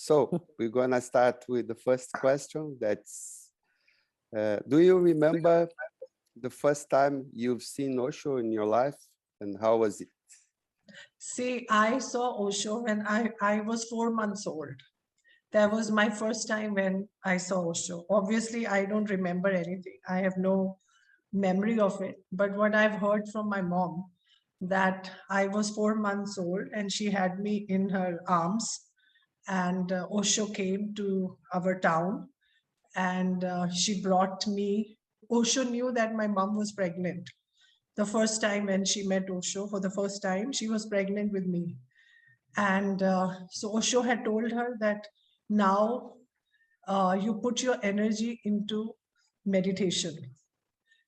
So we're gonna start with the first question. That's, do you remember the first time you've seen Osho in your life, and how was it? See, I saw Osho when I was 4 months old. That was my first time when I saw Osho. Obviously, I don't remember anything. I have no memory of it. But what I've heard from my mom, that I was 4 months old and she had me in her arms, and Osho came to our town, and she brought me. Osho knew that my mom was pregnant. The first time when she met Osho for the first time, she was pregnant with me. And so Osho had told her that now you put your energy into meditation.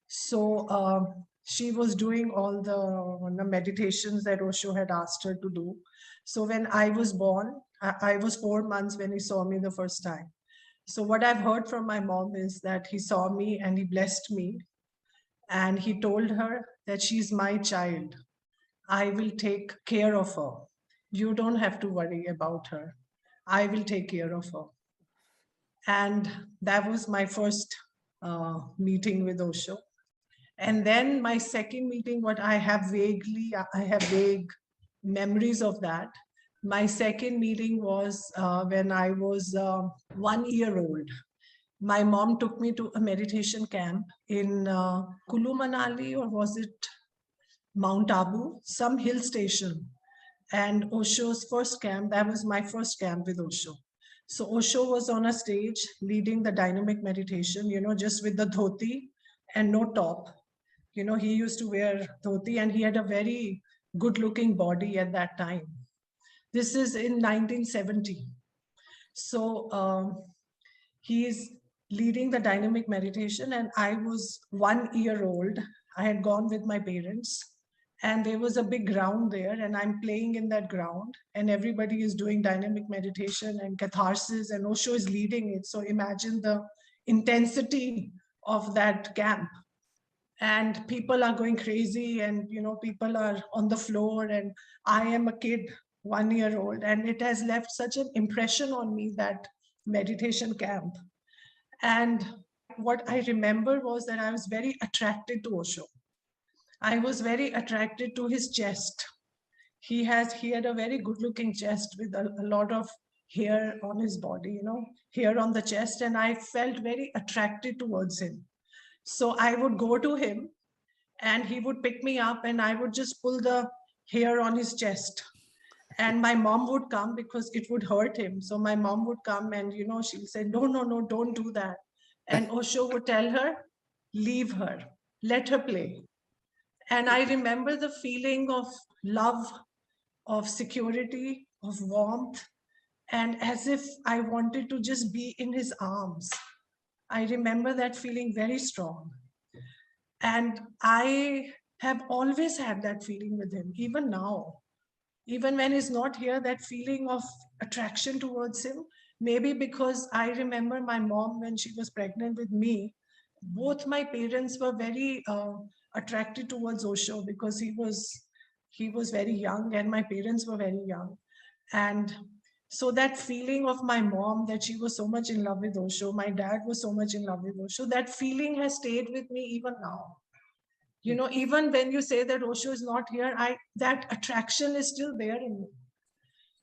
So she was doing all the meditations that Osho had asked her to do. So when I was born, I was 4 months when he saw me the first time. So what I've heard from my mom is that he saw me and he blessed me, and he told her that she's my child. I will take care of her. You don't have to worry about her. I will take care of her. And that was my first meeting with Osho. And then my second meeting, what I have vague memories of that. My second meeting was when I was 1 year old. My mom took me to a meditation camp in Kulu Manali, or was it Mount Abu, some hill station. And Osho's first camp, that was my first camp with Osho. So Osho was on a stage leading the dynamic meditation, just with the dhoti and no top. He used to wear dhoti and he had a very good looking body at that time. This is in 1970. So he's leading the dynamic meditation, and I was 1 year old. I had gone with my parents, and there was a big ground there, and I'm playing in that ground, and everybody is doing dynamic meditation and catharsis, and Osho is leading it. So imagine the intensity of that camp. And people are going crazy, and people are on the floor, and I am a kid, 1 year old, and it has left such an impression on me, that meditation camp. And what I remember was that I was very attracted to Osho. I was very attracted to his chest. He had a very good looking chest with a lot of hair on his body, hair on the chest, and I felt very attracted towards him. So I would go to him and he would pick me up and I would just pull the hair on his chest. And my mom would come because it would hurt him. So my mom would come and, she'll say, no, no, no, don't do that. And Osho would tell her, leave her, let her play. And I remember the feeling of love, of security, of warmth, and as if I wanted to just be in his arms. I remember that feeling very strong. And I have always had that feeling with him, even now. Even when he's not here, that feeling of attraction towards him, maybe because I remember my mom when she was pregnant with me, both my parents were very attracted towards Osho because he was very young and my parents were very young. And so that feeling of my mom, that she was so much in love with Osho, my dad was so much in love with Osho, that feeling has stayed with me even now. Even when you say that Osho is not here, that attraction is still there in me.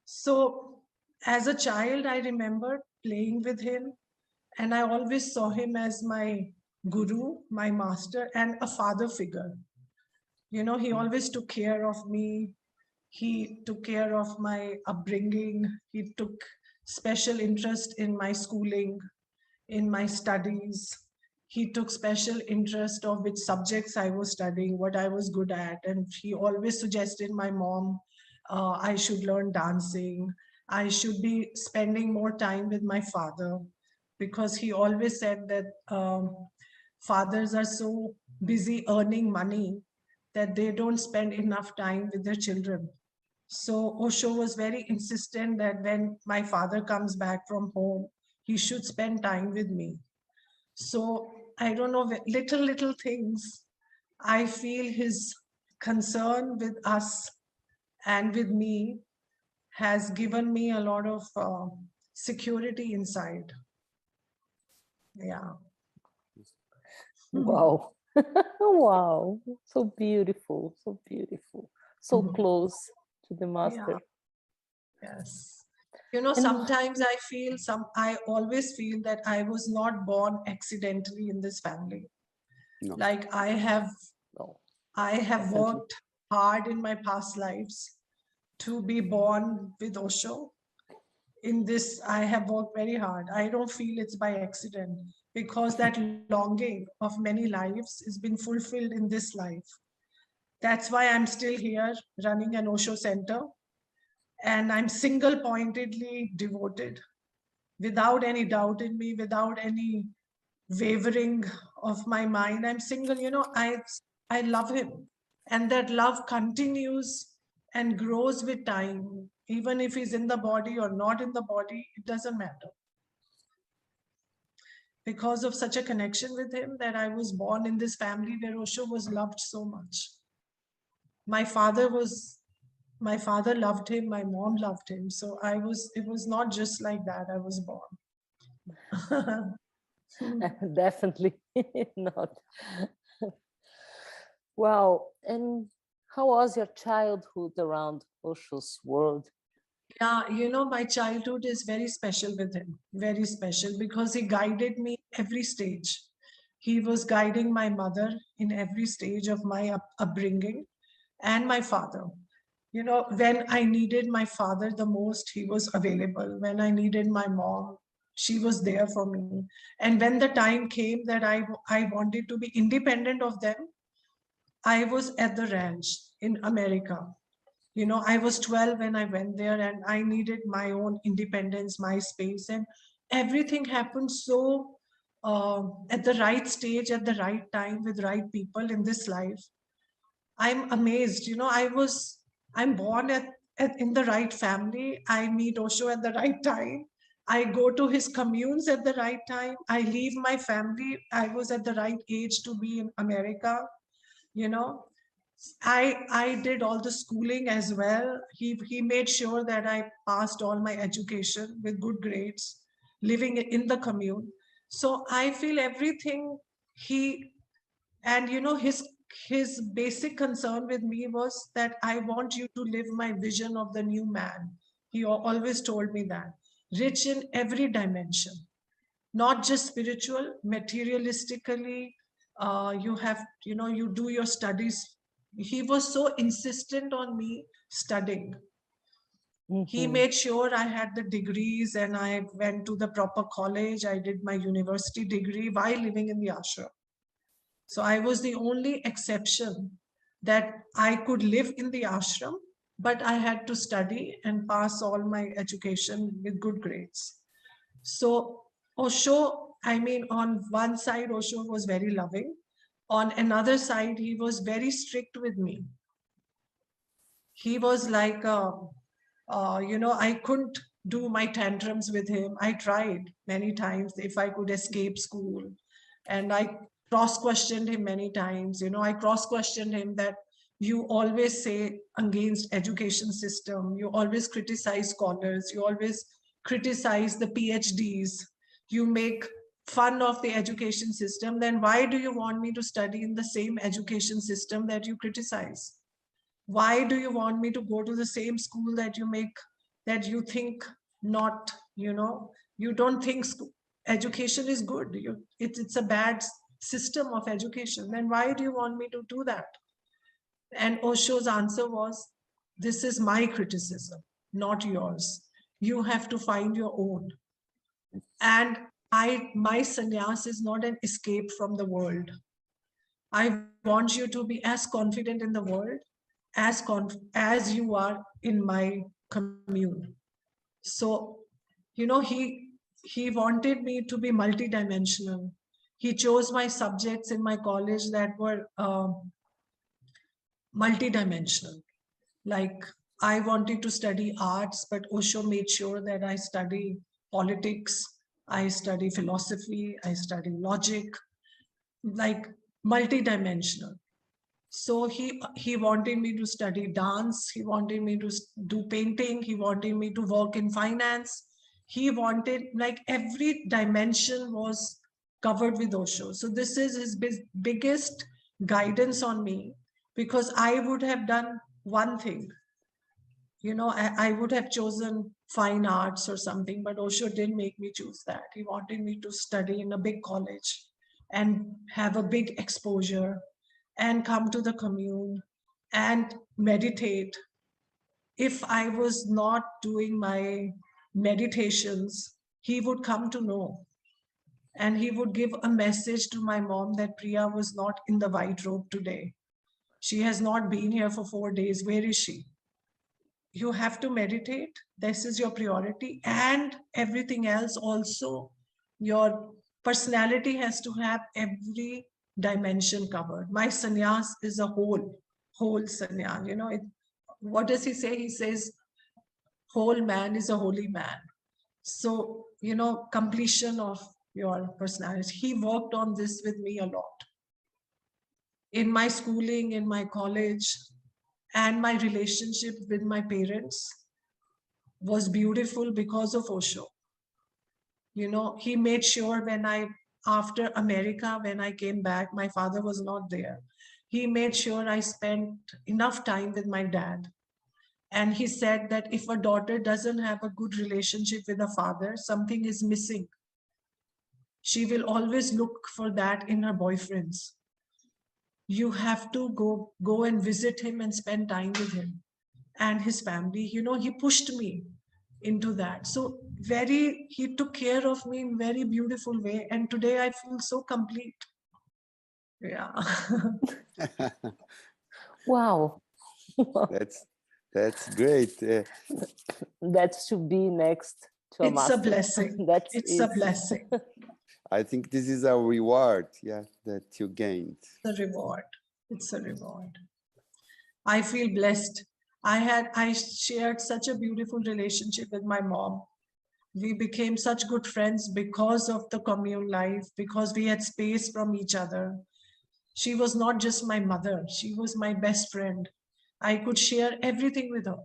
So as a child, I remember playing with him, and I always saw him as my guru, my master, and a father figure. He always took care of me. He took care of my upbringing. He took special interest in my schooling, in my studies. He took special interest of which subjects I was studying, what I was good at. And he always suggested my mom, I should learn dancing. I should be spending more time with my father, because he always said that fathers are so busy earning money that they don't spend enough time with their children. So Osho was very insistent that when my father comes back from home, he should spend time with me. So I don't know, little things. I feel his concern with us and with me has given me a lot of security inside. Yeah. Wow. Wow. So beautiful. So beautiful. So close to the master. Yeah. Yes. You know, And sometimes I always feel that I was not born accidentally in this family. No. Like I no, have definitely. worked hard in my past lives to be born with Osho. In this, I have worked very hard. I don't feel it's by accident, because that longing of many lives has been fulfilled in this life. That's why I'm still here running an Osho Center, and I'm single pointedly devoted, without any doubt in me, without any wavering of my mind. I'm single, you know, I love him. And that love continues and grows with time. Even if he's in the body or not in the body, it doesn't matter. Because of such a connection with him, that I was born in this family where Osho was loved so much. My father loved him, my mom loved him. So it was not just like that I was born. Definitely not. Wow. And how was your childhood around Osho's world? Yeah, you know, my childhood is very special with him, very special, because he guided me every stage. He was guiding my mother in every stage of my upbringing, and my father. You know, when I needed my father the most, he was available. When I needed my mom, she was there for me. And when the time came that I wanted to be independent of them, I was at the ranch in America. You know, I was 12 when I went there, and I needed my own independence, my space, and everything happened so at the right stage, at the right time, with right people in this life. I'm amazed. You know, I'm born in the right family. I meet Osho at the right time. I go to his communes at the right time. I leave my family. I was at the right age to be in America. You know, I did all the schooling as well. He made sure that I passed all my education with good grades, living in the commune. So I feel everything he and you know his basic concern with me was that I want you to live my vision of the new man. He always told me that, rich in every dimension, not just spiritual, materialistically. You have, you know, you do your studies. He was so insistent on me studying. He Mhm. made sure I had the degrees, and I went to the proper college. I did my university degree while living in the ashram. So I was the only exception, that I could live in the ashram, but I had to study and pass all my education with good grades. So Osho, I mean, on one side, Osho was very loving. On another side, he was very strict with me. He was like, you know, I couldn't do my tantrums with him. I tried many times if I could escape school. And I cross-questioned him many times. You know, I cross-questioned him that you always say against education system, you always criticize scholars, you always criticize the PhDs, you make fun of the education system, then why do you want me to study in the same education system that you criticize? Why do you want me to go to the same school that you think not, you know, you don't think education is good, it's a bad system of education, then why do you want me to do that? And Osho's answer was, this is my criticism, not yours. You have to find your own. And my sannyas is not an escape from the world. I want you to be as confident in the world as you are in my commune. So, you know, he wanted me to be multidimensional. He chose my subjects in my college that were multidimensional. Like, I wanted to study arts, but Osho made sure that I study politics, I study philosophy, I study logic, like multidimensional. So he wanted me to study dance, he wanted me to do painting, he wanted me to work in finance, he wanted, like every dimension was covered with Osho. So this is his biggest guidance on me, because I would have done one thing. I would have chosen fine arts or something, but Osho didn't make me choose that. He wanted me to study in a big college and have a big exposure and come to the commune and meditate. If I was not doing my meditations, he would come to know. And he would give a message to my mom that Priya was not in the white robe today. She has not been here for 4 days. Where is she? You have to meditate. This is your priority. And everything else also, your personality has to have every dimension covered. My sannyas is a whole sannyas. What does he say? He says, whole man is a holy man. So, completion of your personality. He worked on this with me a lot. In my schooling, in my college, and my relationship with my parents was beautiful because of Osho. He made sure after America, when I came back, my father was not there. He made sure I spent enough time with my dad. And he said that if a daughter doesn't have a good relationship with a father, something is missing. She will always look for that in her boyfriends. You have to go and visit him and spend time with him and his family. He pushed me into that. So he took care of me in very beautiful way. And today I feel so complete. Yeah. Wow. That's great. That should be next to a It's master. a blessing. It's a blessing. I think this is a reward, that you gained. It's a reward. I feel blessed. I shared such a beautiful relationship with my mom. We became such good friends because of the commune life, because we had space from each other. She was not just my mother, she was my best friend. I could share everything with her.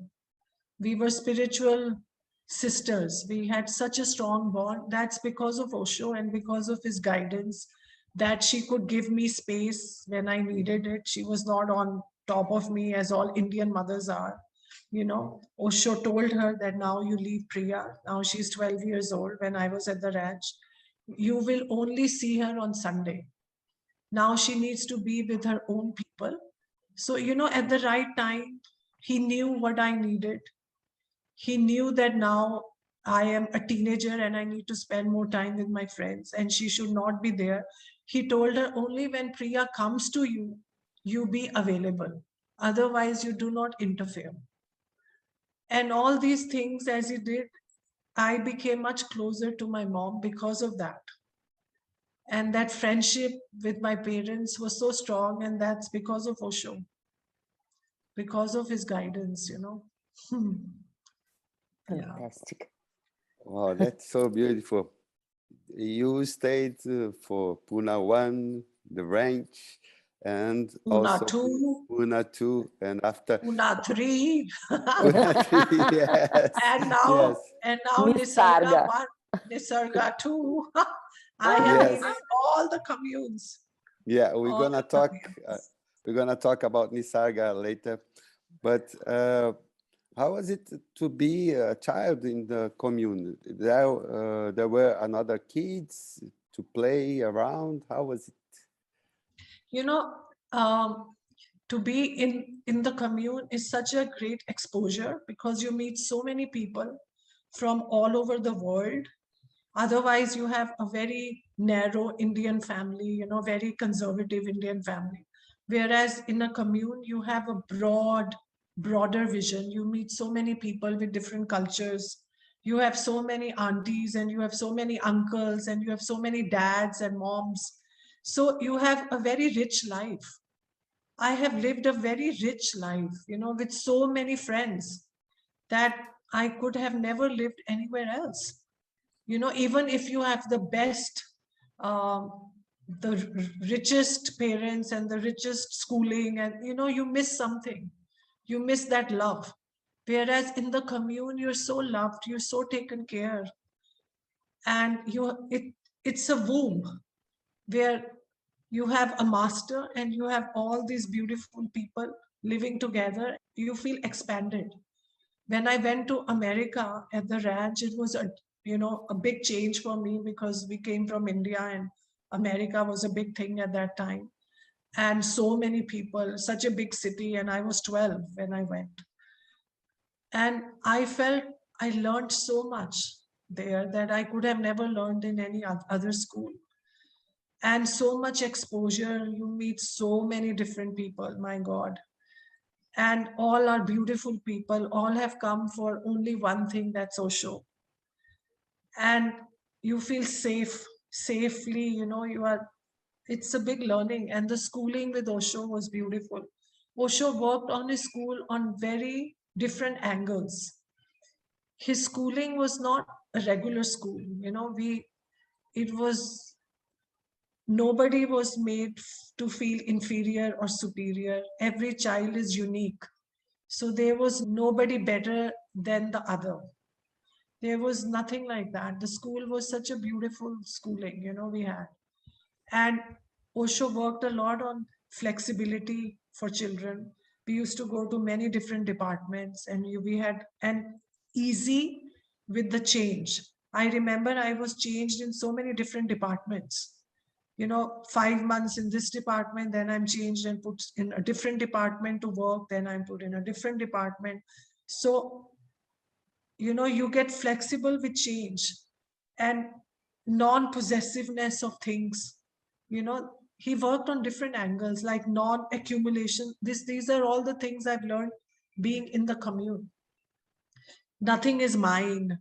We were spiritual sisters. We had such a strong bond. That's because of Osho and because of his guidance, that she could give me space when I needed it. She was not on top of me as all Indian mothers are. Osho told her that now you leave Priya. Now she's 12 years old. When I was at the ranch, you will only see her on Sunday. Now she needs to be with her own people. So, at the right time, he knew what I needed. He knew that now I am a teenager and I need to spend more time with my friends and she should not be there. He told her, only when Priya comes to you, you be available. Otherwise, you do not interfere. And all these things, as he did, I became much closer to my mom because of that. And that friendship with my parents was so strong, and that's because of Osho, because of his guidance, Fantastic. Yeah. Wow, that's so beautiful. You stayed for Pune 1, the ranch, and Pune also 2. Pune 2, and after Pune 3. Pune 3, yes. And now Nisarga. 1, Nisarga 2. I have been in all the communes. Yeah, we're gonna talk about Nisarga later. But how was it to be a child in the commune? There were another kids to play around. How was it? To be in the commune is such a great exposure, because you meet so many people from all over the world. Otherwise, you have a very narrow Indian family, very conservative Indian family. Whereas in a commune, you have a broader vision. You meet so many people with different cultures. You have so many aunties and you have so many uncles and you have so many dads and moms. So you have a very rich life. I have lived a very rich life, with so many friends that I could have never lived anywhere else. Even if you have the best, the richest parents and the richest schooling, and you miss something. You miss that love. Whereas in the commune, you're so loved, you're so taken care. And it's a womb where you have a master and you have all these beautiful people living together. You feel expanded. When I went to America at the ranch, it was a big change for me, because we came from India and America was a big thing at that time. And so many people, such a big city, and I was 12 when I went. And I felt I learned so much there that I could have never learned in any other school. And so much exposure, you meet so many different people, my God. And all are beautiful people, all have come for only one thing, that's Osho. And you feel safely, it's a big learning. And the schooling with Osho was beautiful. Osho worked on his school on very different angles. His schooling was not a regular school, it was, nobody was made to feel inferior or superior. Every child is unique. So there was nobody better than the other. There was nothing like that. The school was such a beautiful schooling, we had. And Osho worked a lot on flexibility for children. We used to go to many different departments, and we had an easy with the change. I remember I was changed in so many different departments. 5 months in this department, then I'm changed and put in a different department to work, then I'm put in a different department. So, you get flexible with change and non-possessiveness of things. He worked on different angles, like non-accumulation. These are all the things I've learned being in the commune. Nothing is mine.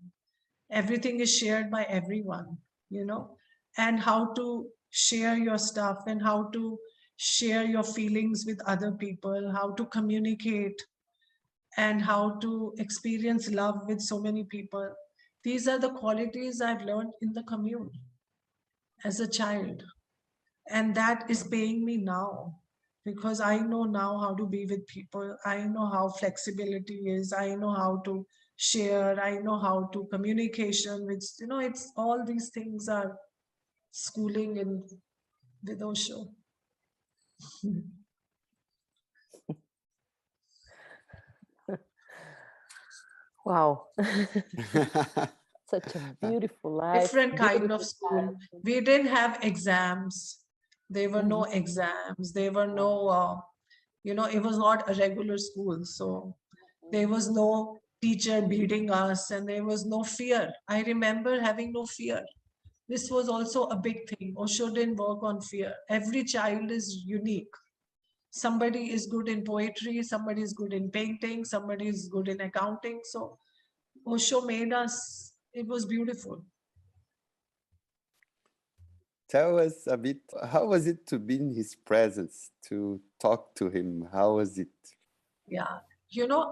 Everything is shared by everyone, and how to share your stuff and how to share your feelings with other people, how to communicate and how to experience love with so many people. These are the qualities I've learned in the commune as a child. And that is paying me now, because I know now how to be with people. I know how flexibility is. I know how to share. I know how to communication, which, it's all these things are schooling in with Osho. Wow. Such a beautiful life. Different kind of Beautiful school. childhood. We didn't have exams. There were no exams. There were no, it was not a regular school. So there was no teacher beating us and there was no fear. I remember having no fear. This was also a big thing. Osho didn't work on fear. Every child is unique. Somebody is good in poetry, somebody is good in painting, somebody is good in accounting. So Osho made us, it was beautiful. Tell us a bit, how was it to be in his presence, to talk to him? How was it? Yeah.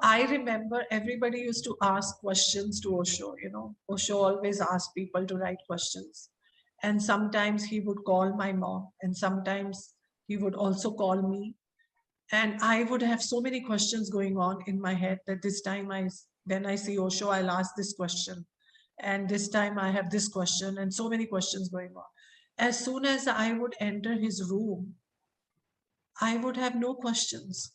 I remember everybody used to ask questions to Osho. Osho always asked people to write questions. And sometimes he would call my mom, and sometimes he would also call me. And I would have so many questions going on in my head that this time when I see Osho, I'll ask this question. And this time I have this question, and so many questions going on. As soon as I would enter his room, I would have no questions.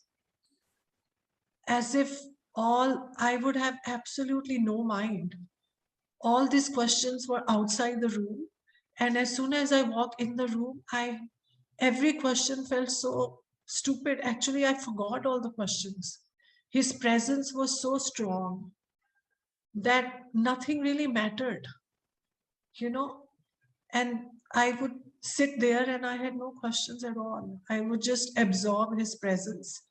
As if I would have absolutely no mind. All these questions were outside the room. And as soon as I walk in the room, every question felt so stupid. Actually, I forgot all the questions. His presence was so strong that nothing really mattered, and I would sit there and I had no questions at all. I would just absorb his presence.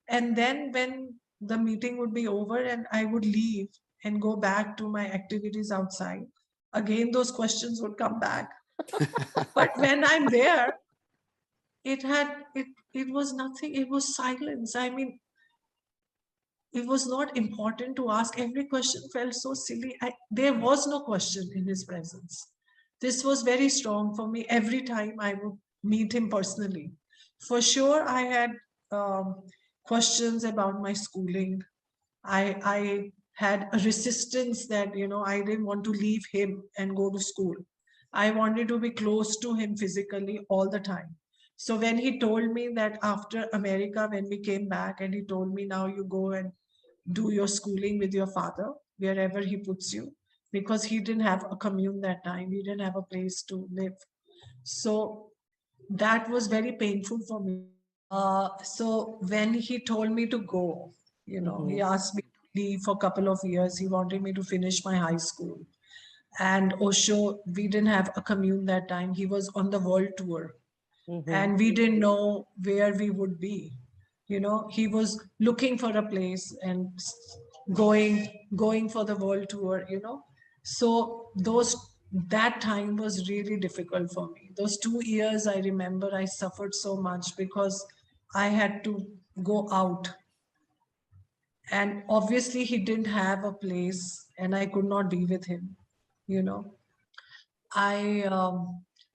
And then when the meeting would be over and I would leave and go back to my activities outside, again, those questions would come back. But when I'm there, it was nothing. It was silence. I mean, it was not important to ask. Every question felt so silly. There was no question in his presence. This was very strong for me every time I would meet him personally. For sure, I had questions about my schooling. I had a resistance that, I didn't want to leave him and go to school. I wanted to be close to him physically all the time. So when he told me that after America, when we came back, and he told me, now you go and do your schooling with your father, wherever he puts you, because he didn't have a commune that time. He didn't have a place to live. So that was very painful for me. So when he told me to go, he asked me to leave for a couple of years. He wanted me to finish my high school. And Osho, we didn't have a commune that time. He was on the world tour, and we didn't know where we would be. He was looking for a place and going for the world tour. So that time was really difficult for me. Those 2 years, I remember I suffered so much because I had to go out. And obviously he didn't have a place and I could not be with him, you know. I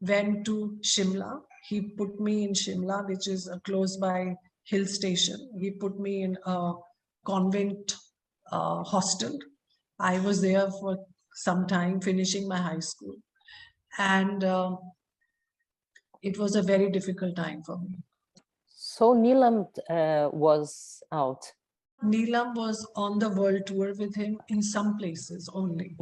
went to Shimla. He put me in Shimla, which is a close by hill station. He put me in a convent hostel. I was there for some time, finishing my high school. And it was a very difficult time for me. So Neelam was out. Neelam was on the world tour with him in some places only.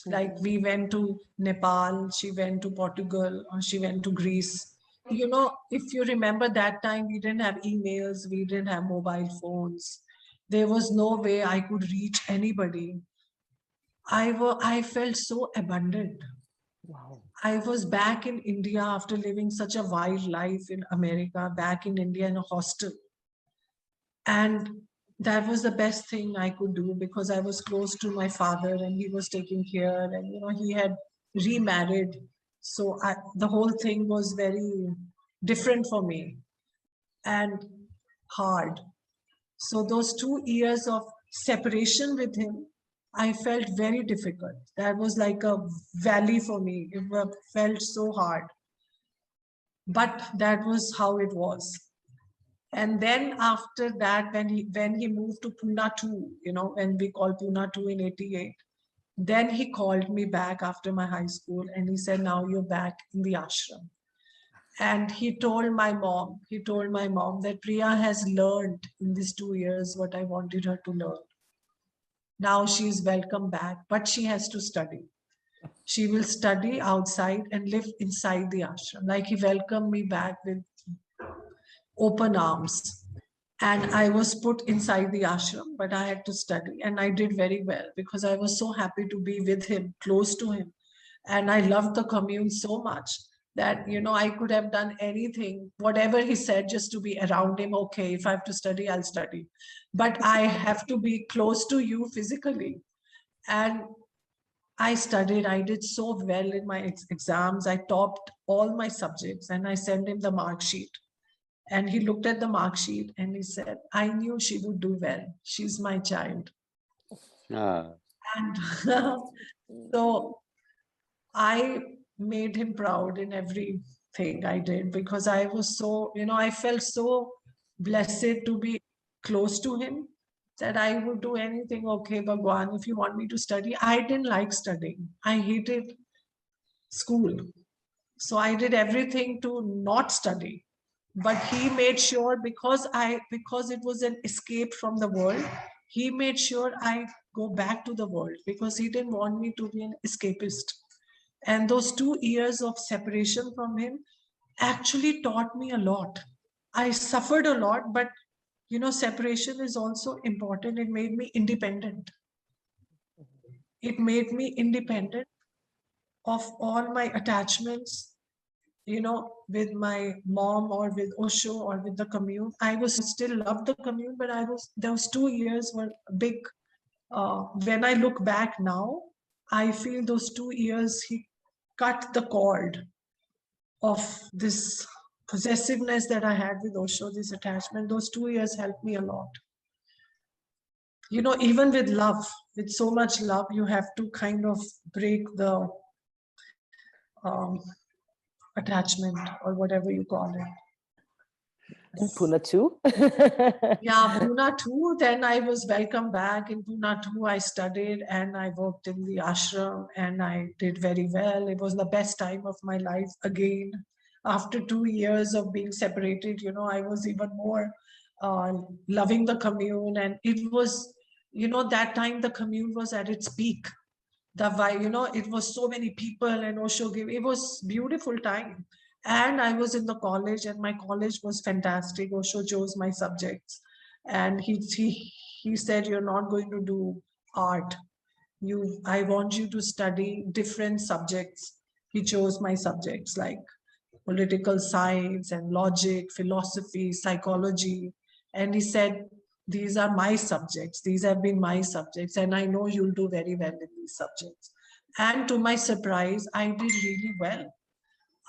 Like we went to Nepal, she went to Portugal, or she went to Greece. If you remember that time, we didn't have emails, we didn't have mobile phones. There was no way I could reach anybody. I felt so abandoned. Wow. I was back in India after living such a wild life in America, back in India in a hostel. And that was the best thing I could do because I was close to my father and he was taking care, and he had remarried. So the whole thing was very different for me and hard. So those 2 years of separation with him, I felt very difficult. That was like a valley for me. It felt so hard. But that was how it was. And then after that, when he moved to Pune 2, when we called Pune 2 in 88, then he called me back after my high school and he said, now you're back in the ashram. And he told my mom that Priya has learned in these 2 years what I wanted her to learn. Now she is welcome back, but she has to study. She will study outside and live inside the ashram. Like he welcomed me back with open arms. And I was put inside the ashram, but I had to study. And I did very well because I was so happy to be with him, close to him. And I loved the commune so much that, I could have done anything, whatever he said, just to be around him. Okay, if I have to study, I'll study. But I have to be close to you physically. And I studied. I did so well in my exams. I topped all my subjects and I sent him the mark sheet. And he looked at the mark sheet and he said, I knew she would do well. She's my child. And so I made him proud in everything I did because I was so, I felt so blessed to be close to him that I would do anything. Okay, Bhagwan, if you want me to study. I didn't like studying. I hated school. So I did everything to not study. But he made sure, because it was an escape from the world, he made sure I go back to the world because he didn't want me to be an escapist. And those 2 years of separation from him actually taught me a lot. I suffered a lot, but separation is also important. It made me independent. It made me independent of all my attachments, with my mom or with Osho or with the commune. I still loved the commune, but those 2 years were big. When I look back now, I feel those 2 years, he cut the cord of this possessiveness that I had with Osho, this attachment. Those 2 years helped me a lot. Even with love, with so much love, you have to kind of break the attachment or whatever you call it. In Pune too? Yeah, Pune too. Then I was welcomed back in Pune too. I studied and I worked in the ashram and I did very well. It was the best time of my life again. After 2 years of being separated, I was even more loving the commune. And it was, that time the commune was at its peak. The vibe, it was so many people and Osho gave, it was beautiful time. And I was in the college and my college was fantastic. Osho chose my subjects and he said, you're not going to do art. I want you to study different subjects. He chose my subjects like political science and logic, philosophy, psychology. And he said, these are my subjects. These have been my subjects. And I know you'll do very well in these subjects. And to my surprise, I did really well.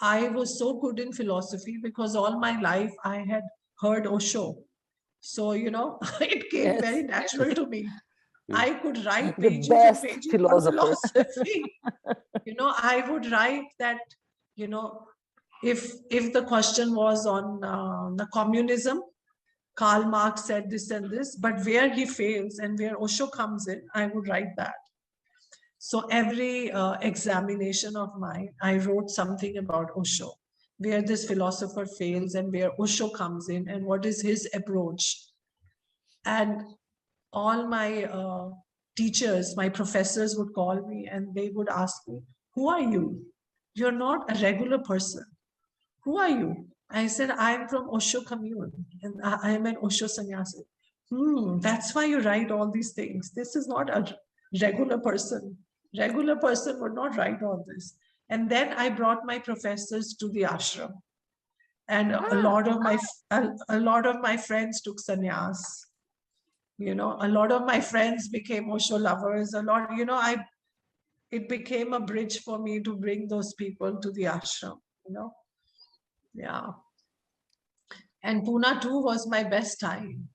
I was so good in philosophy because all my life I had heard Osho. So, it came very natural to me. I could write pages and pages on philosophy. I would write that, if the question was on the communism, Karl Marx said this and this, but where he fails and where Osho comes in, I would write that. So every examination of mine, I wrote something about Osho, where this philosopher fails and where Osho comes in and what is his approach. And all my teachers, my professors would call me and they would ask me, who are you? You're not a regular person. Who are you? I said, I'm from Osho commune and I am an Osho sannyasi. That's why you write all these things. This is not a regular person. Regular person would not write all this. And then I brought my professors to the ashram. And a lot of my friends took sannyas. A lot of my friends became Osho lovers. It became a bridge for me to bring those people to the ashram, Yeah. And Pune too was my best time.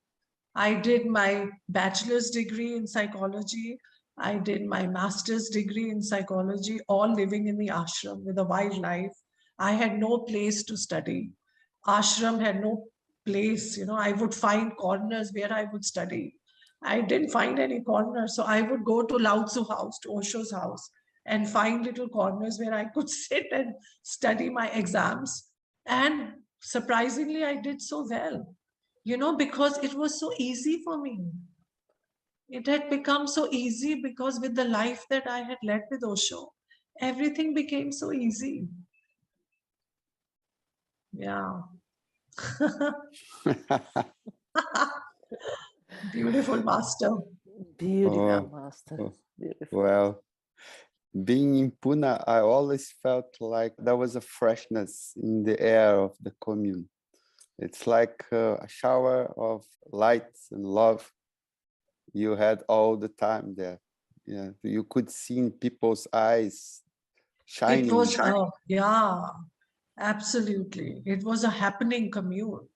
I did my bachelor's degree in psychology. I did my master's degree in psychology, all living in the ashram with a wildlife. I had no place to study. Ashram had no place, I would find corners where I would study. I didn't find any corners. So I would go to Lao Tzu house, to Osho's house, and find little corners where I could sit and study my exams. And surprisingly, I did so well, because it was so easy for me. It had become so easy because with the life that I had led with Osho, everything became so easy. Yeah. Beautiful master. Beautiful master. Beautiful. Well, being in Pune, I always felt like there was a freshness in the air of the commune. It's like a shower of light and love you had all the time there. Yeah, you could see in people's eyes shining. It was, yeah, absolutely. It was a happening commune.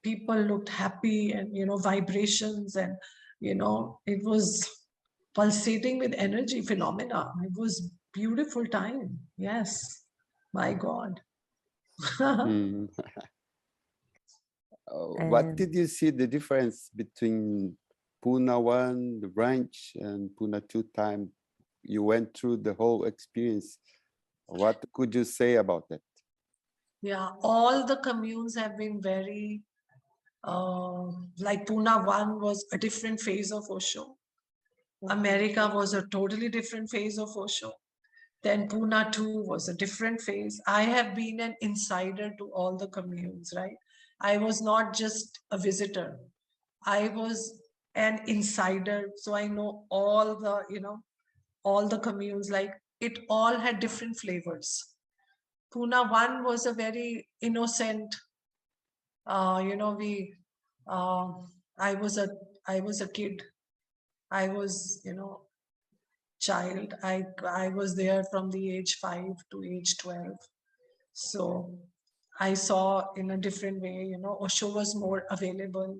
People looked happy and, vibrations and, it was pulsating with energy phenomena. It was beautiful time. Yes. My God. What did you see the difference between Pune 1, the branch, and Pune 2 time? You went through the whole experience. What could you say about that? Yeah, all the communes have been very, like Pune 1 was a different phase of Osho. America was a totally different phase of Osho. Then Pune 2 was a different phase. I have been an insider to all the communes, right? I was not just a visitor. I was an insider. So I know all the communes, like it all had different flavors. Pune 1 was a very innocent, I was a kid. I was, child. I was there from the age 5 to age 12. So I saw in a different way, Osho was more available.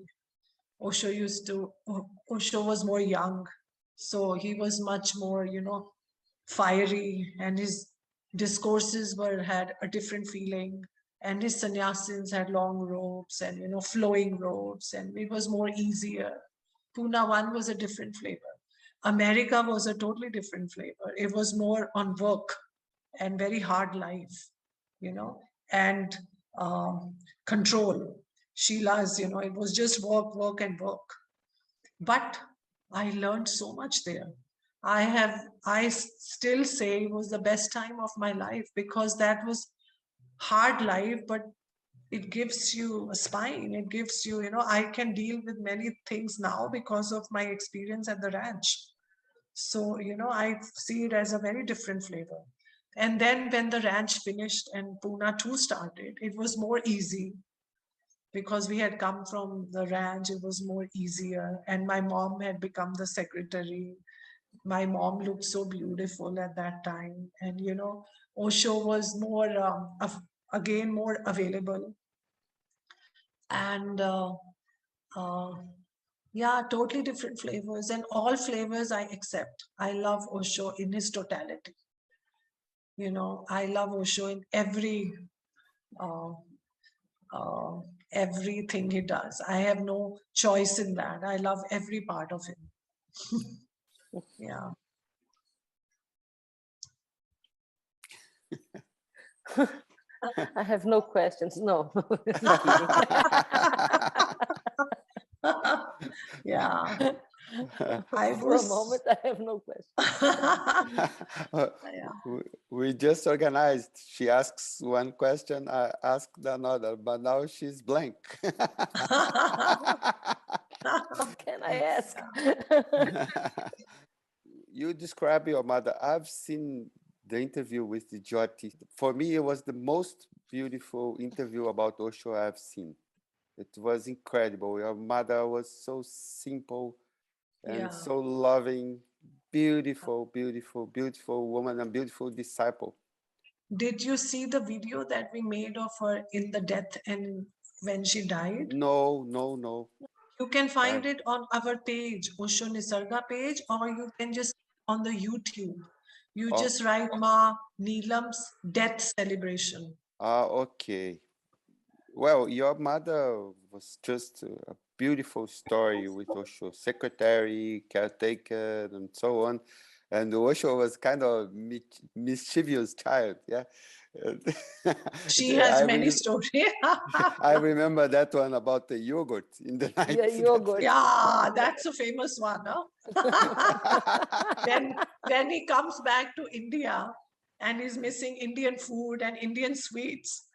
Osho was more young. So he was much more, fiery, and his discourses had a different feeling. and his sannyasins had long robes and, you know, flowing robes, and it was more easier. Pune 1 was a different flavor. America was a totally different flavor. It was more on work and very hard life, you know, and control. Sheila's, you know, it was just work, work, and work. But I learned so much there. I still say it was the best time of my life, because that was hard life, but it gives you a spine. It gives you, you know, I can deal with many things now because of my experience at the ranch. So, you know, I see it as a very different flavor. And then when the ranch finished and Pune 2 started, it was more easy because we had come from the ranch. It was more easier. And my mom had become the secretary. My mom looked so beautiful at that time. And, you know, Osho was more, again, more available. And yeah, totally different flavors, and all flavors I accept. I love Osho in his totality. You know, I love Osho in uh, uh, everything he does. I have no choice in that. I love every part of him. Yeah. I have no questions. No. Yeah. For a moment, I have no questions. Yeah. We just organized. She asks one question, I ask another, but now she's blank. What can I ask? You describe your mother. I've seen the interview with the Jyoti. For me, it was the most beautiful interview about Osho I've seen. It was incredible. Your mother was so simple and Yeah. so loving, beautiful, beautiful, beautiful woman and beautiful disciple. Did you see the video that we made of her in the death and when she died? No, no, no. You can find it on our page, Osho Nisarga page, or you can just on the YouTube. You just write Ma Neelam's death celebration. Okay. Well, your mother was just a beautiful story with Osho, secretary, caretaker, and so on. And Osho was kind of mischievous child, yeah. She has I many stories. I remember that one about the yogurt in the night. Yeah, yogurt. Yeah, that's a famous one. Huh? Then he comes back to India and is missing Indian food and Indian sweets.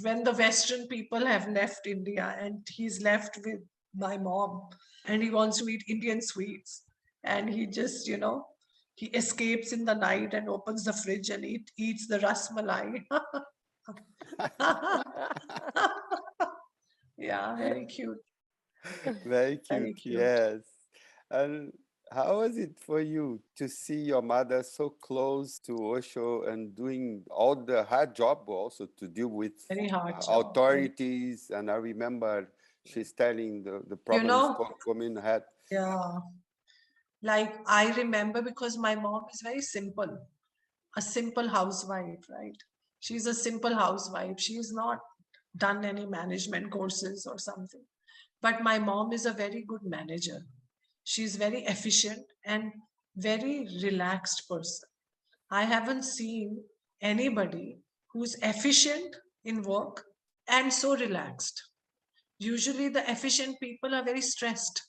When the Western people have left India and he's left with my mom and he wants to eat Indian sweets, and he just, you know, he escapes in the night and opens the fridge and eats the ras malai. Yeah, very cute. Very cute, Very cute. yes. And how was it for you to see your mother so close to Osho and doing all the hard job also to deal with Very hard job. authorities? And I remember she's telling the problems commune had. Yeah. Like I remember, because my mom is very simple, a simple housewife, right? She's a simple housewife. She's not done any management courses or something. But my mom is a very good manager. She's very efficient and very relaxed person. I haven't seen anybody who's efficient in work and so relaxed. Usually the efficient people are very stressed.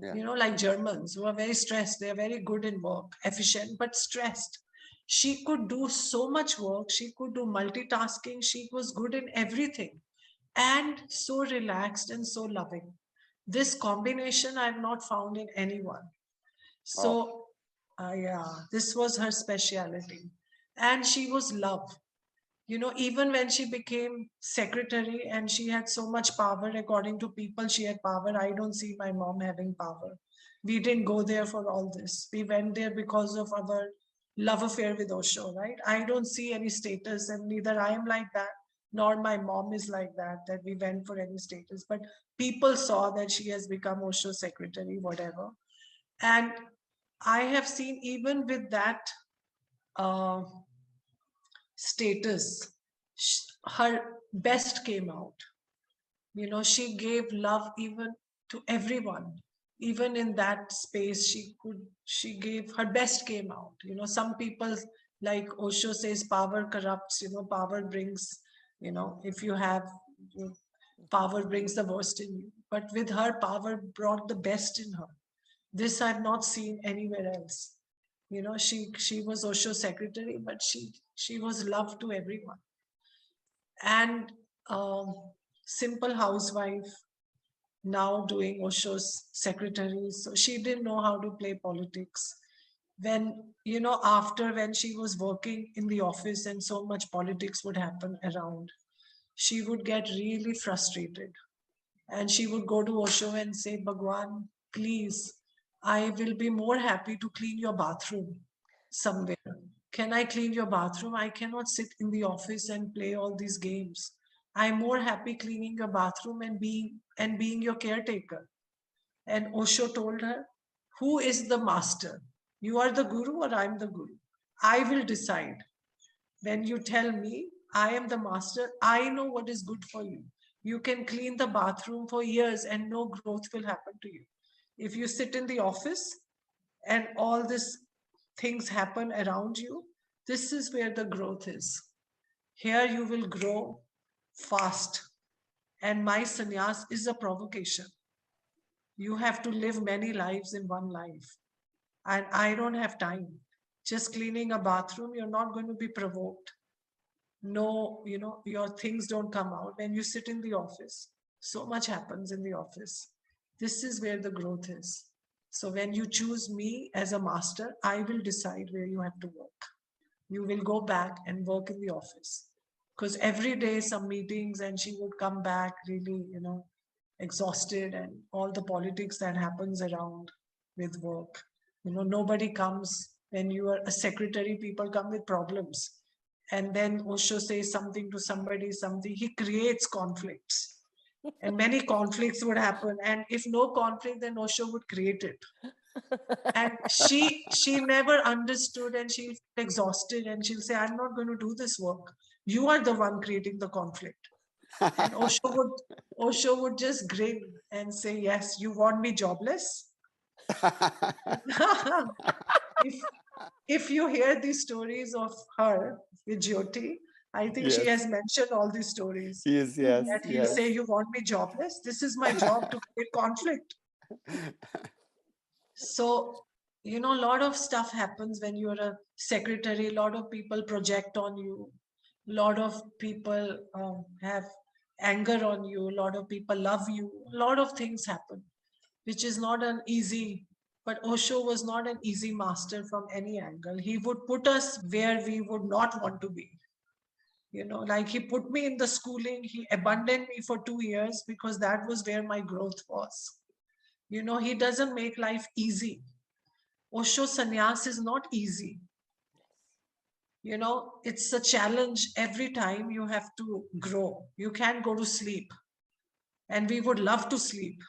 Yeah. You know, like Germans who are very stressed. They're very good in work, efficient, but stressed. She could do so much work. She could do multitasking. She was good in everything and so relaxed and so loving. This combination I've not found in anyone. So, yeah, this was her speciality. And she was love. You know, even when she became secretary and she had so much power, according to people, she had power. I don't see my mom having power. We didn't go there for all this. We went there because of our love affair with Osho, right? I don't see any status, and neither I am like that, nor my mom is like that we went for any status. But people saw that she has become Osho secretary, whatever. And I have seen, even with that uh, status, her best came out. She gave love even to everyone. Even in that space, she gave her best came out. Some people, like Osho says, power corrupts, power brings, if you have power brings the worst in you. But with her, power brought the best in her. This I've not seen anywhere else. She was Osho's secretary, but she was loved to everyone. And simple housewife, now doing Osho's secretary. So she didn't know how to play politics. When, after when she was working in the office and so much politics would happen around, she would get really frustrated. And she would go to Osho and say, Bhagwan, please, I will be more happy to clean your bathroom somewhere. Can I clean your bathroom? I cannot sit in the office and play all these games. I'm more happy cleaning your bathroom and being your caretaker. And Osho told her, who is the master? You are the guru or I'm the guru? I will decide. When you tell me I am the master, I know what is good for you. You can clean the bathroom for years and no growth will happen to you. If you sit in the office and all these things happen around you, this is where the growth is. Here you will grow fast. And my sannyas is a provocation. You have to live many lives in one life. And I don't have time. Just cleaning a bathroom, you're not going to be provoked. No, your things don't come out. When you sit in the office, so much happens in the office. This is where the growth is. So when you choose me as a master, I will decide where you have to work. You will go back and work in the office. Because every day some meetings and she would come back really, exhausted, and all the politics that happens around with work. Nobody comes. When you are a secretary, people come with problems. And then Osho says something to somebody, he creates conflicts. And many conflicts would happen. And if no conflict, then Osho would create it. And she never understood, and she'll feel exhausted and she'll say, I'm not going to do this work. You are the one creating the conflict. And Osho would just grin and say, yes, you want me jobless? If you hear these stories of her with Jyoti, I think she has mentioned all these stories. Yes. That he'll say, you want me jobless? This is my job, to create conflict. So, a lot of stuff happens when you're a secretary. A lot of people project on you. A lot of people have anger on you. A lot of people love you. A lot of things happen, which is not an easy. But Osho was not an easy master from any angle. He would put us where we would not want to be. Like he put me in the schooling, he abandoned me for 2 years because that was where my growth was. He doesn't make life easy. Osho sannyas is not easy. It's a challenge every time. You have to grow. You can't go to sleep. And we would love to sleep.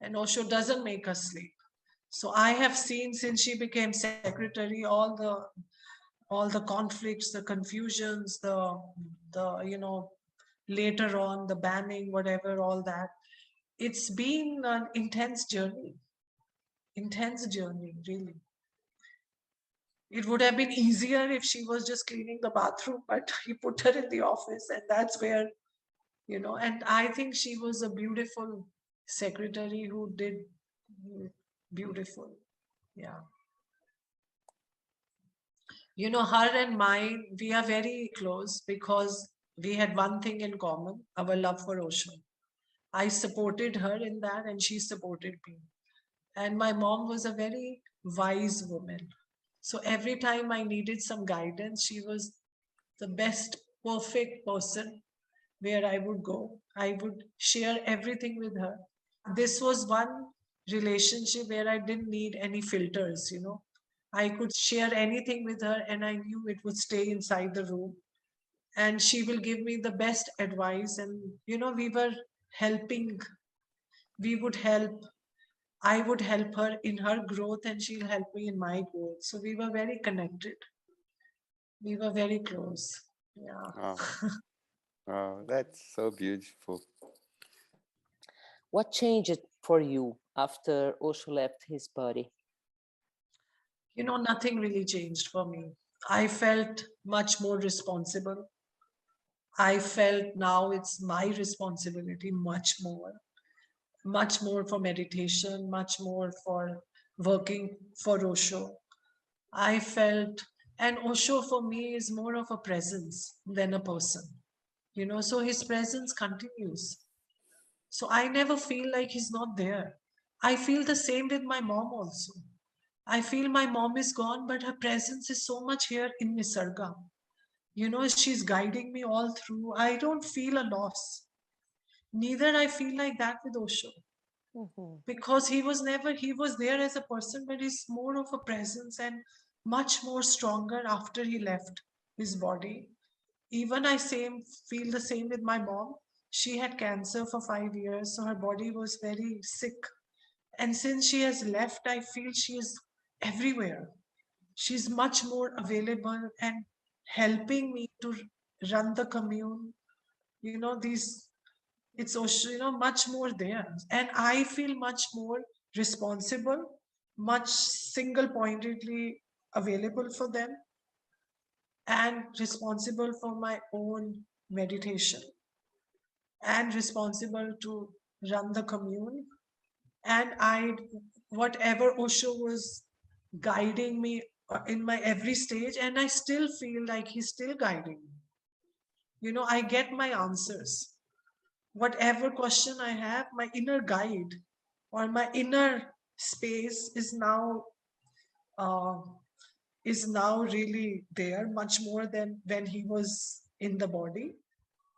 And Osho doesn't make us sleep. So I have seen, since she became secretary, all the conflicts, the confusions, the later on the banning, whatever, all that. It's been an intense journey, really. It would have been easier if she was just cleaning the bathroom, but he put her in the office, and that's where, and I think she was a beautiful secretary who did beautiful. Yeah. Her and mine, we are very close because we had one thing in common, our love for Osho. I supported her in that and she supported me. And my mom was a very wise woman. So every time I needed some guidance, she was the best, perfect person where I would go. I would share everything with her. This was one relationship where I didn't need any filters, I could share anything with her and I knew it would stay inside the room. And she will give me the best advice. And, we were helping. We would help. I would help her in her growth and she'll help me in my growth. So we were very connected. We were very close. Yeah. Oh, that's so beautiful. What changed for you after Osho left his body? Nothing really changed for me. I felt much more responsible. I felt now it's my responsibility much more for meditation, much more for working for Osho. I felt, and Osho for me is more of a presence than a person, so his presence continues. So I never feel like he's not there. I feel the same with my mom also. I feel my mom is gone, but her presence is so much here in Nisarga. She's guiding me all through. I don't feel a loss. Neither I feel like that with Osho. Because he was there as a person, but he's more of a presence and much more stronger after he left his body. Even feel the same with my mom. She had cancer for 5 years, so her body was very sick. And since she has left, I feel she is everywhere. She's much more available and helping me to run the commune. These it's also, much more there. And I feel much more responsible, much single-pointedly available for them, and responsible for my own meditation, and responsible to run the commune. And whatever Osho was guiding me in my every stage, and I still feel like he's still guiding me. I get my answers. Whatever question I have, my inner guide or my inner space uh, is now really there, much more than when he was in the body.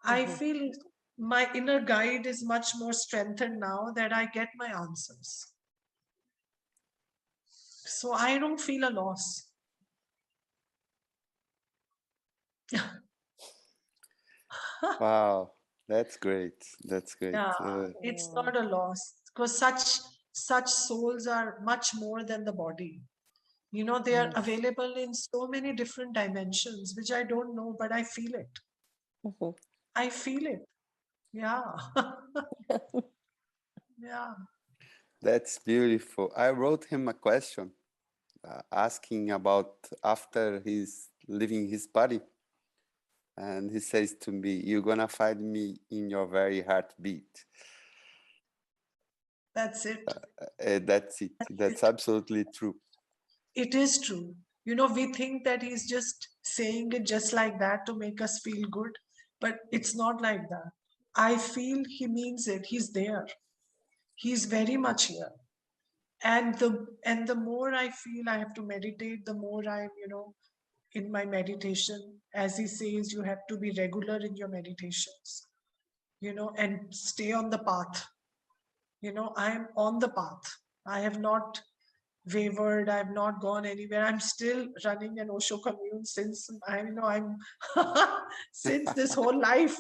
I feel my inner guide is much more strengthened now that I get my answers. So I don't feel a loss. Wow, that's great. That's great. Yeah, it's not a loss because such souls are much more than the body. They are Yes. available in so many different dimensions, which I don't know, but I feel it. I feel it. Yeah. Yeah. That's beautiful. I wrote him a question asking about after he's leaving his body. And he says to me, "You're going to find me in your very heartbeat." That's it. That's it. That's absolutely true. It is true. We think that he's just saying it just like that to make us feel good, but it's not like that. I feel he means it. He's there. He's very much here. And the more I feel I have to meditate, the more I'm, in my meditation. As he says, you have to be regular in your meditations, and stay on the path. I am on the path. I have not wavered. I have not gone anywhere. I'm still running an Osho commune since I'm since this whole life.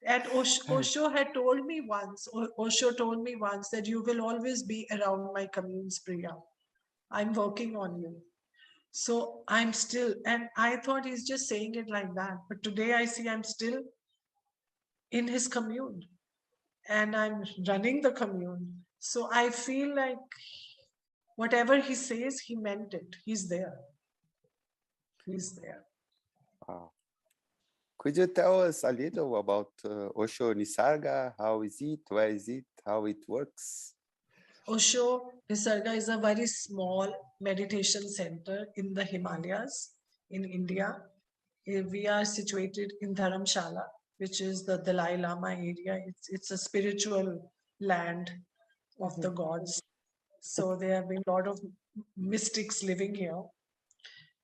And Osho had told me once, Osho told me once that you will always be around my communes, Priya. I'm working on you. So I'm still, and I thought he's just saying it like that. But today I see I'm still in his commune and I'm running the commune. So I feel like whatever he says, he meant it. He's there. He's there. Wow. Could you tell us a little about Osho Nisarga? How is it? Where is it? How it works? Osho Nisarga is a very small meditation center in the Himalayas in India. We are situated in Dharamshala, which is the Dalai Lama area. It's a spiritual land of the gods. So there have been a lot of mystics living here.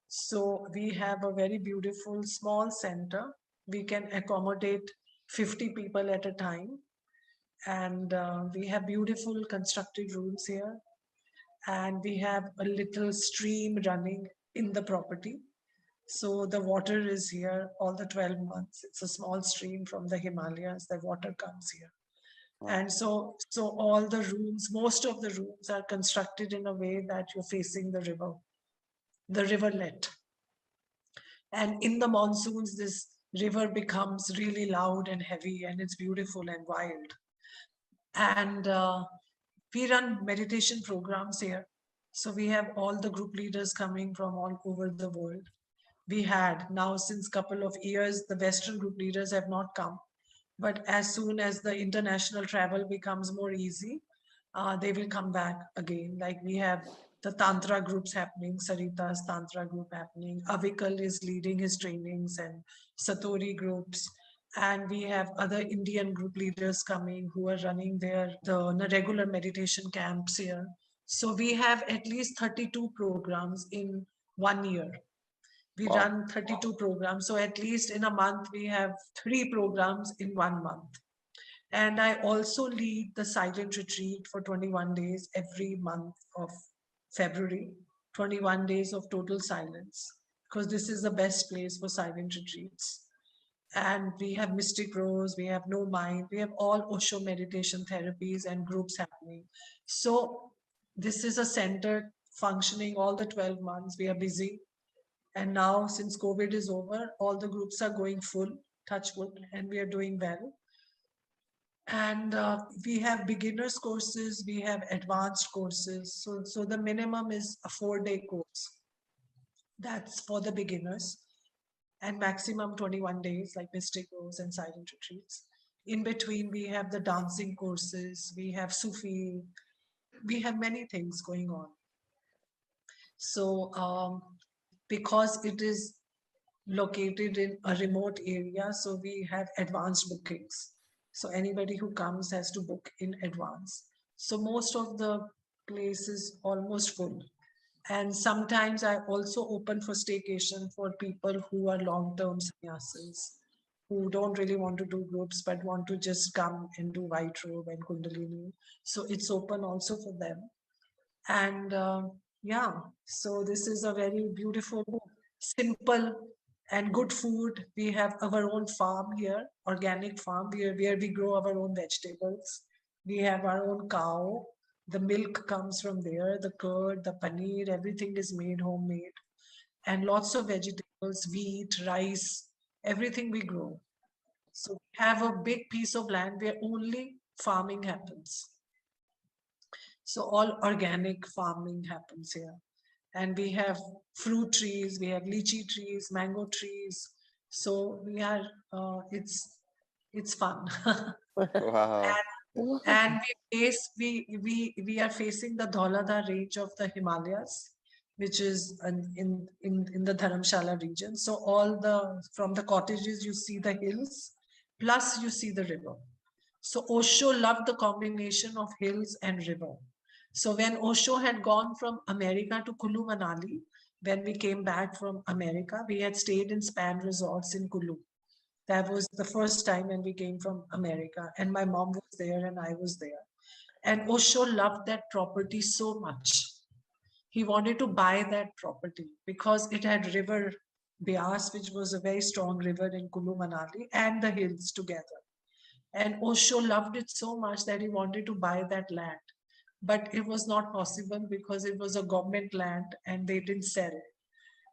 So we have a very beautiful small center. We can accommodate 50 people at a time. And we have beautiful constructed rooms here. And we have a little stream running in the property. So the water is here all the 12 months. It's a small stream from the Himalayas. The water comes here. Wow. And so all the rooms, most of the rooms are constructed in a way that you're facing the riverlet. And in the monsoons, this river becomes really loud and heavy, and it's beautiful and wild. And we run meditation programs here. So we have all the group leaders coming from all over the world. We had now since couple of years, the Western group leaders have not come. But as soon as the international travel becomes more easy, they will come back again. Like we have the Tantra groups happening, Sarita's Tantra group happening. Avikal is leading his trainings and Satori groups. And we have other Indian group leaders coming who are running the regular meditation camps here. So we have at least 32 programs in 1 year. We Wow. run 32 programs. So at least in a month, we have 3 programs in 1 month. And I also lead the silent retreat for 21 days every month of February, 21 days of total silence, because this is the best place for silent retreats. And we have Mystic Rose, we have No Mind, we have all Osho meditation therapies and groups happening. So this is a center functioning all the 12 months. We are busy. And now, since COVID is over, all the groups are going full, touch wood, and we are doing well. And we have beginners courses, we have advanced courses. So the minimum is a 4-day course. That's for the beginners. And maximum 21 days, like Mystic Rose and silent retreats. In between, we have the dancing courses, we have Sufi, we have many things going on. So because it is located in a remote area, so we have advanced bookings. So anybody who comes has to book in advance. So most of the place is almost full. And sometimes I also open for staycation for people who are long-term sannyasis, who don't really want to do groups, but want to just come and do white robe and kundalini. So it's open also for them. And yeah, so this is a very beautiful, simple and good food. We have our own farm here, organic farm, where we grow our own vegetables. We have our own cow. The milk comes from there, the curd, the paneer, everything is made homemade. And lots of vegetables, wheat, rice, everything we grow. So we have a big piece of land where only farming happens. So all organic farming happens here. And we have fruit trees, we have lychee trees, mango trees. So we are, it's fun. Wow. And we are facing the Dholadha range of the Himalayas, which is in the Dharamshala region. So from the cottages, you see the hills, plus you see the river. So Osho loved the combination of hills and river. So when Osho had gone from America to Kulu Manali, when we came back from America, we had stayed in Span Resorts in Kulu. That was the first time when we came from America, and my mom was there and I was there. And Osho loved that property so much. He wanted to buy that property because it had river Beas, which was a very strong river in Kulu Manali, and the hills together. And Osho loved it so much that he wanted to buy that land. But it was not possible because it was a government land and they didn't sell.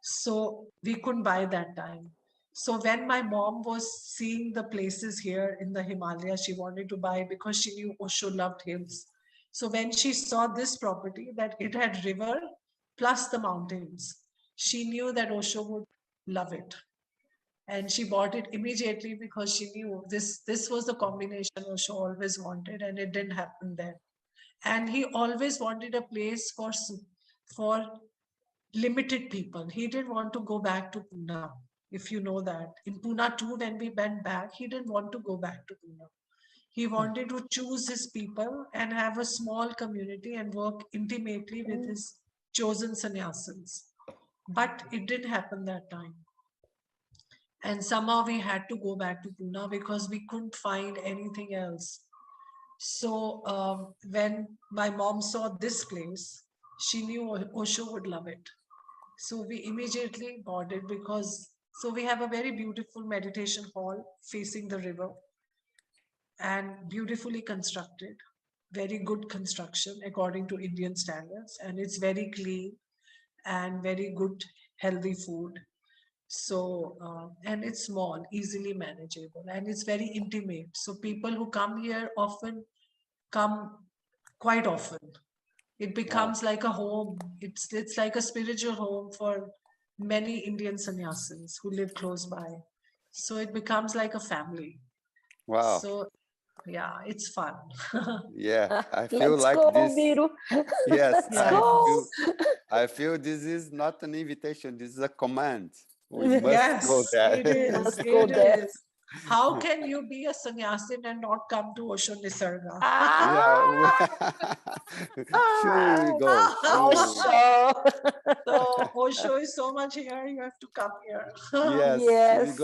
So we couldn't buy that time. So when my mom was seeing the places here in the Himalayas, she wanted to buy because she knew Osho loved hills. So when she saw this property, that it had river plus the mountains, she knew that Osho would love it. And she bought it immediately because she knew this was the combination Osho always wanted, and it didn't happen then. And he always wanted a place for limited people. He didn't want to go back to Pune, if you know that. In Pune too, when we went back, he didn't want to go back to Pune. He wanted to choose his people and have a small community and work intimately with his chosen sannyasis. But it didn't happen that time. And somehow we had to go back to Pune because we couldn't find anything else. So when my mom saw this place, she knew Osho would love it. So we immediately bought it so we have a very beautiful meditation hall facing the river and beautifully constructed, very good construction according to Indian standards. And it's very clean and very good, healthy food. So, and it's small, easily manageable, and it's very intimate. So people who come here often come quite often. It Wow. becomes like a home. It's like a spiritual home for many Indian sannyasins who live close by. So it becomes like a family. Wow. So yeah, it's fun. Yeah, I feel Let's like go, this. Miru. Yes, Let's go. I feel this is not an invitation, this is a command. We must go Yes, there. it is. Must go It there. is. How can you be a sannyasin and not come to Osho Nisarga? Yeah. Sure we go. Sure. Osho. So Osho is so much here. You have to come here. Yes, Yes,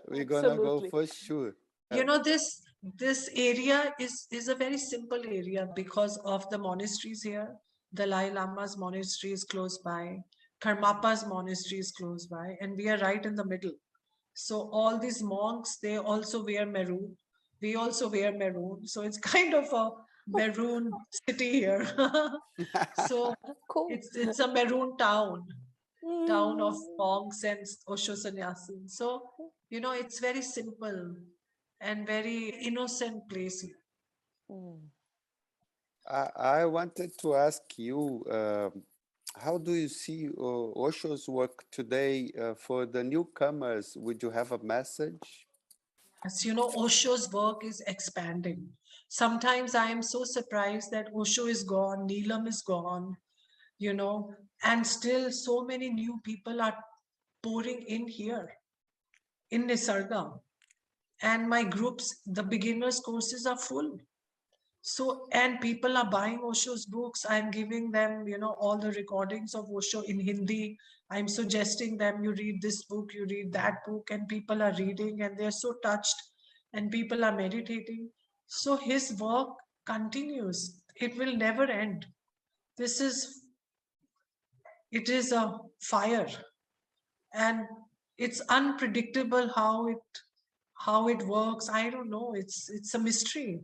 we're gonna go absolutely. for sure. You know, this area is a very simple area because of the monasteries here. Dalai Lama's monastery is close by. Karmapa's monastery is close by, and we are right in the middle. So all these monks, they also wear maroon. We also wear maroon. So it's kind of a maroon city here. So Cool. it's a maroon town of Mm. monks and Osho sannyasin. So, you know, it's very simple and very innocent place. Mm. I wanted to ask you, how do you see Osho's work today for the newcomers? Would you have a message? As you know, Osho's work is expanding. Sometimes I am so surprised that Osho is gone, Neelam is gone, you know, and still so many new people are pouring in here in Nisarga. And my groups, the beginners courses are full. So, and people are buying Osho's books. I'm giving them, you know, all the recordings of Osho in Hindi. I'm suggesting them, you read this book, you read that book, and people are reading and they're so touched and people are meditating. So his work continues. It will never end. This is, it is a fire, and it's unpredictable how it works. I don't know. It's a mystery.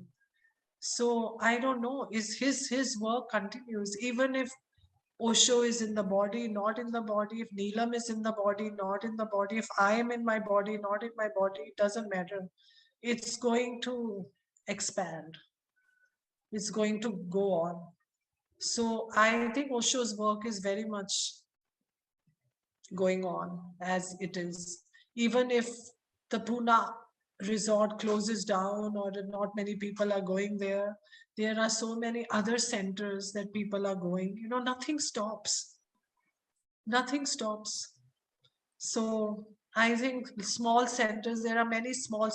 So I don't know. Is his work continues even if Osho is in the body, not in the body. If Neelam is in the body, not in the body. If I am in my body, not in my body. It doesn't matter. It's going to expand. It's going to go on. So I think Osho's work is very much going on as it is. Even if the Pune resort closes down or not many people are going there are so many other centers that people are going. You know, nothing stops. Nothing stops. So I think small centers, there are many small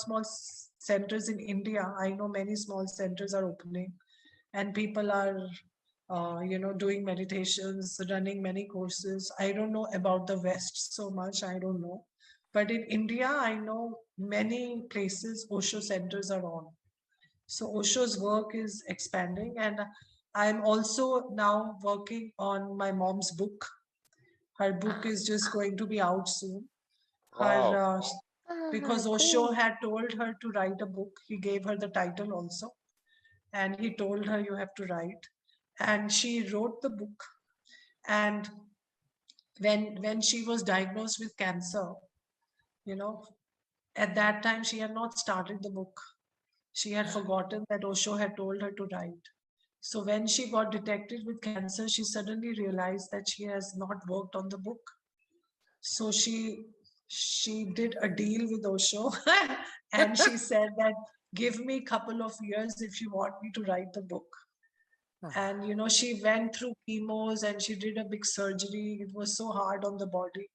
centers in India. I know many small centers are opening and people are doing meditations, running many courses. I don't know about the West so much, I don't know. But in India, I know many places Osho centers are on. So Osho's work is expanding, and I'm also now working on my mom's book. Her book is just going to be out soon. Her Wow. because Osho Cool. had told her to write a book. He gave her the title also, and he told her you have to write. And she wrote the book. And when she was diagnosed with cancer, you know, at that time she had not started the book. She had forgotten that Osho had told her to write. So when she got detected with cancer, she suddenly realized that she has not worked on the book. So she did a deal with Osho and she said that give me a couple of years if you want me to write the book. And you know, she went through chemos and she did a big surgery. It was so hard on the body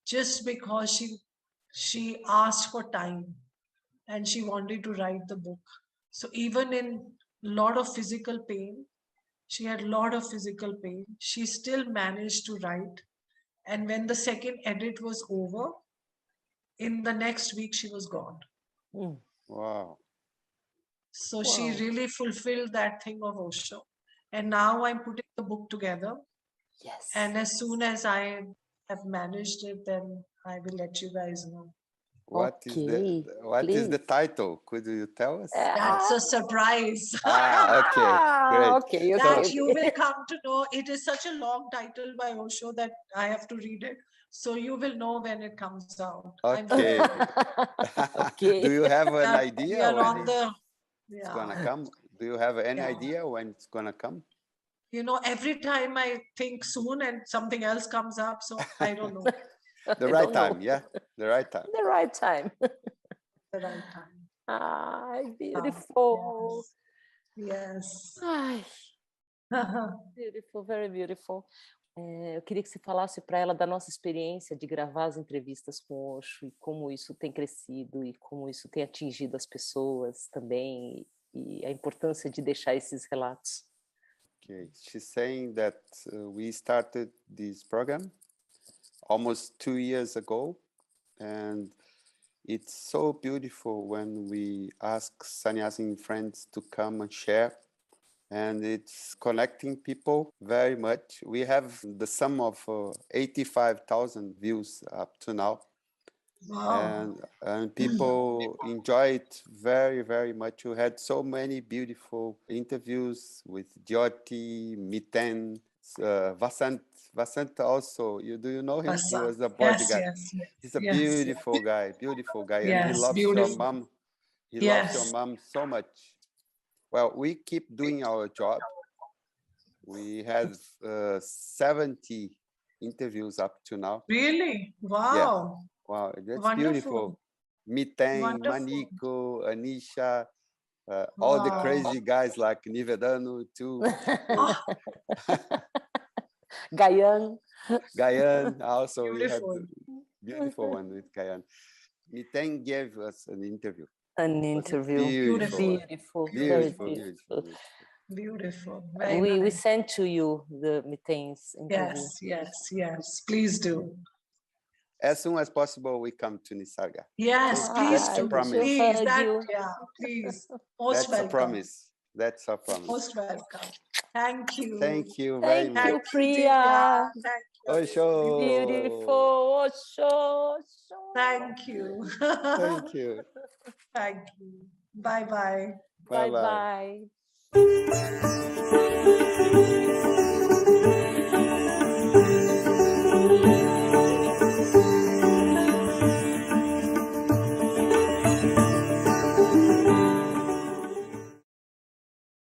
just because she asked for time and she wanted to write the book. So even in a lot of physical pain, she had a lot of physical pain, she still managed to write. And when the second edit was over, in the next week she was gone. Mm. Wow. So she Wow. really fulfilled that thing of Osho. And now I'm putting the book together. Yes. And as soon as I have managed it, then I will let you guys know. What is Okay, the please. title? Could you tell us? That's a surprise. Okay, great. Okay, That okay. you will come to know. It is such a long title by Osho that I have to read it. So you will know when it comes out. Okay. Okay. Do you have an We idea are when on the, it's gonna come? Do you have any Yeah. idea when it's gonna come? You know, every time I think soon and something else comes up, so I don't know The I right don't know. time, yeah? The right time. The right time. the right time. Ai, beautiful. Yes. Ai, beautiful, very beautiful. Eu queria que você falasse para ela da nossa experiência de gravar as entrevistas com o Osho e como isso tem crescido e como isso tem atingido as pessoas também e a importância de deixar esses relatos. Okay, she's saying that we started this program almost 2 years ago, and it's so beautiful when we ask sannyasins friends to come and share, and it's connecting people very much. We have the sum of 85,000 views up to now. Wow. And people enjoy it very, very much. We had so many beautiful interviews with Jyoti, Miten, Vasant. Vasant also, do you know him? He was a bodyguard. Yes. He's a Yes. beautiful guy, and he Yes, loves your beautiful. mom. He loves your Yes. mom so much. Well, we keep doing our job. We had 70 interviews up to now. Really? Wow. Wow, that's Wonderful. beautiful. Miteng, Wonderful. Maniko, Anisha, all the Wow. crazy guys like Nivedanu too. Gayan. Gayan also, we had Beautiful. beautiful one with Gayan. Miteng gave us an interview. An It was a interview. beautiful one. Beautiful. Very Beautiful, beautiful. beautiful. Beautiful. Very We nice. sent to you the Miten's interview. Yes. Please do. As soon as possible, we come to Nisarga. Yes, Okay? please That's a do. promise. Please, Hug you. please. Most That's a welcome. promise. That's a promise. Most welcome. Thank you. Thank you very Thank you, much. Priya. Thank you. Osho. Beautiful. Osho. Thank you. Thank you. Thank you. Bye-bye. Bye-bye. Bye-bye.